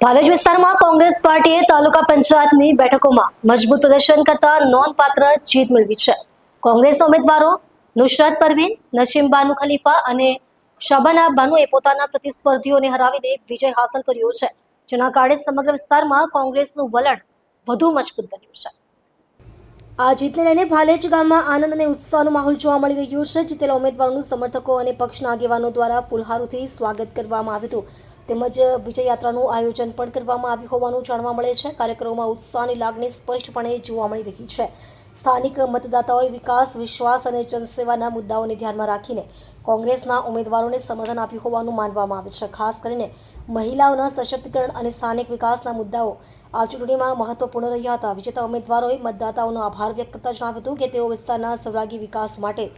ભાલેજ વિસ્તારમાં કોંગ્રેસ પાર્ટીએ તાલુકા પંચાયતની બેઠકોમાં મજબૂત પ્રદર્શન કરતા નોંધપાત્ર જીત મેળવી છે. કોંગ્રેસના ઉમેદવારો નુસરત પરવીન, નસીમ બાનુ ખલીફા અને શબાના બાનુએ પોતાના પ્રતિસ્પર્ધીઓને હરાવીને વિજય હાંસલ કર્યો છે, જેના કારણે સમગ્ર વિસ્તારમાં કોંગ્રેસનું વલણ વધુ મજબૂત બન્યું છે. આ જીતને લઈને ભાલેજ ગામમાં આનંદ અને ઉત્સાહનો માહોલ જોવા મળી રહ્યો છે. જીતેલા ઉમેદવારોનું સમર્થકો અને પક્ષના આગેવાનો દ્વારા ફૂલહારોથી સ્વાગત કરવામાં આવ્યું હતું, તેમજ વિજય યાત્રાનું આયોજન પણ કરવામાં આવ્યું હોવાનું જાણવા મળે છે. કાર્યક્રમોમાં ઉત્સાહની લાગણી સ્પષ્ટપણે જોવા મળી રહી છે. સ્થાનિક મતદાતાઓએ વિકાસ, વિશ્વાસ અને જનસેવાના મુદ્દાઓને ધ્યાનમાં રાખીને કોંગ્રેસના ઉમેદવારોને સમર્થન આપ્યું હોવાનું માનવામાં આવે છે. ખાસ કરીને મહિલાઓના સશક્તિકરણ અને સ્થાનિક વિકાસના મુદ્દાઓ આ ચૂંટણીમાં મહત્વપૂર્ણ રહ્યા હતા. વિજેતા ઉમેદવારોએ મતદાતાઓનો આભાર વ્યક્ત કરતા જણાવ્યું હતું કે તેઓ વિસ્તારના સર્વાંગી વિકાસ માટે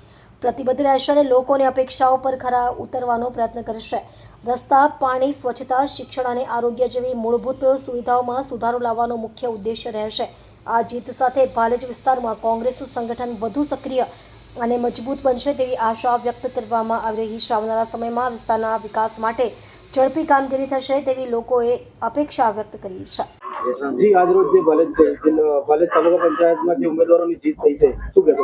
પ્રતિબદ્ધ રહેશે અને લોકોની અપેક્ષાઓ પર ખરા ઉતરવાનો પ્રયત્ન કરશે. રસ્તા, પાણી, સ્વચ્છતા, શિક્ષણ અને આરોગ્ય જેવી મૂળભૂત સુવિધાઓમાં સુધારો લાવવાનો મુખ્ય ઉદ્દેશ્ય રહેશે. આ જીત સાથે ભાલેજ વિસ્તારમાં કોંગ્રેસનું સંગઠન વધુ સક્રિય અને મજબૂત બનશે તેવી આશા વ્યક્ત કરવામાં આવી રહી છે. આવનારા સમયમાં વિસ્તારના વિકાસ માટે ઝડપી કામગીરી થશે તેવી લોકોએ અપેક્ષા વ્યક્ત કરી છે. જી, આજરોજ જે ભાલેજ તાલુકા પંચાયતમાં જે ઉમેદવારોની જીત થઈ છે, શું કહેશો?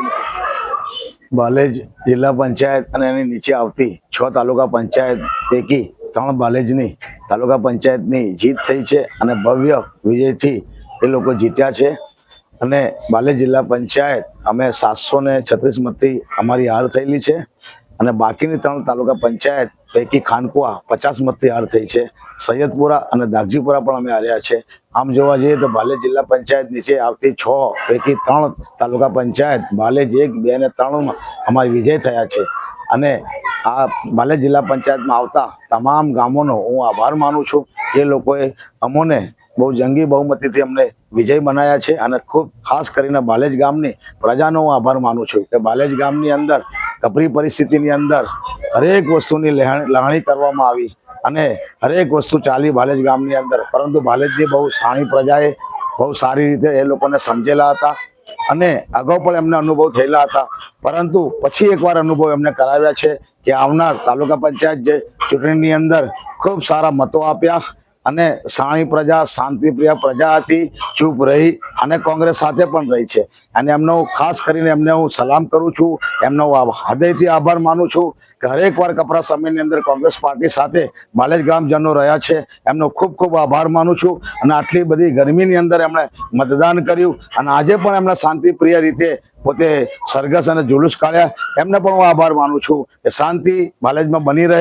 ભાલેજ જિલ્લા પંચાયત અને એની નીચે આવતી 6 તાલુકા પંચાયત પૈકી 3 ભાલેજની તાલુકા પંચાયતની જીત થઈ છે અને ભવ્ય વિજયથી એ લોકો જીત્યા છે. અને ભાલેજ જિલ્લા પંચાયત અમે 736 મતથી અમારી હાર થયેલી છે અને બાકીની 3 તાલુકા પંચાયત પૈકી ખાનકુવા 50 મતથી હાર થઈ છે. સૈયદપુરા અને દાગજીપુરા પણ અમે હાર્યા છે. આમ જોવા જઈએ તો ભાલેજ જિલ્લા પંચાયત નીચે આવતી 6 પૈકી 3 તાલુકા પંચાયત ભાલેજ 1, 2 અને 3માં અમારી વિજય થયા છે. અને આ ભાલેજ જિલ્લા પંચાયતમાં આવતા તમામ ગામોનો હું આભાર માનું છું. એ લોકોએ અમોને બહુ જંગી બહુમતીથી અમને વિજય બનાવ્યા છે અને ખૂબ ખાસ કરીને ભાલેજ ગામની પ્રજાનો હું આભાર માનું છું કે ભાલેજ ગામની અંદર કપરી પરિસ્થિતિની અંદર હરેક વસ્તુની લણણી કરવામાં આવી અને હરેક વસ્તુ ચાલી ભાલેજ ગામની અંદર. પરંતુ ભાલેજની બહુ સાણી પ્રજાએ બહુ સારી રીતે એ લોકોને સમજેલા હતા અને અગાઉ પણ એમને અનુભવ થયેલા હતા. પરંતુ પછી એકવાર અનુભવ એમને કરાવ્યા છે કે આવનાર તાલુકા પંચાયત જે ચૂંટણીની અંદર ખૂબ સારા મતો આપ્યા અને સાણી પ્રજા, શાંતિપ્રિય પ્રજા હતી, ચૂપ રહી અને કોંગ્રેસ સાથે પણ રહી છે. અને એમનો ખાસ કરીને એમને હું સલામ કરું છું, એમનો હૃદયથી આભાર માનું છું કે હરેક વાર કપરા સમયની અંદર કોંગ્રેસ પાર્ટી સાથે ભાલેજ ગામજનો રહ્યા છે. એમનો ખૂબ ખૂબ આભાર માનું છું. અને આટલી બધી ગરમીની અંદર એમણે મતદાન કર્યું અને આજે પણ એમણે શાંતિપ્રિય રીતે પોતે સરઘસ અને જુલુસ કાઢ્યા. એમને પણ હું આભાર માનું છું કે શાંતિ ભાલેજમાં બની રહે.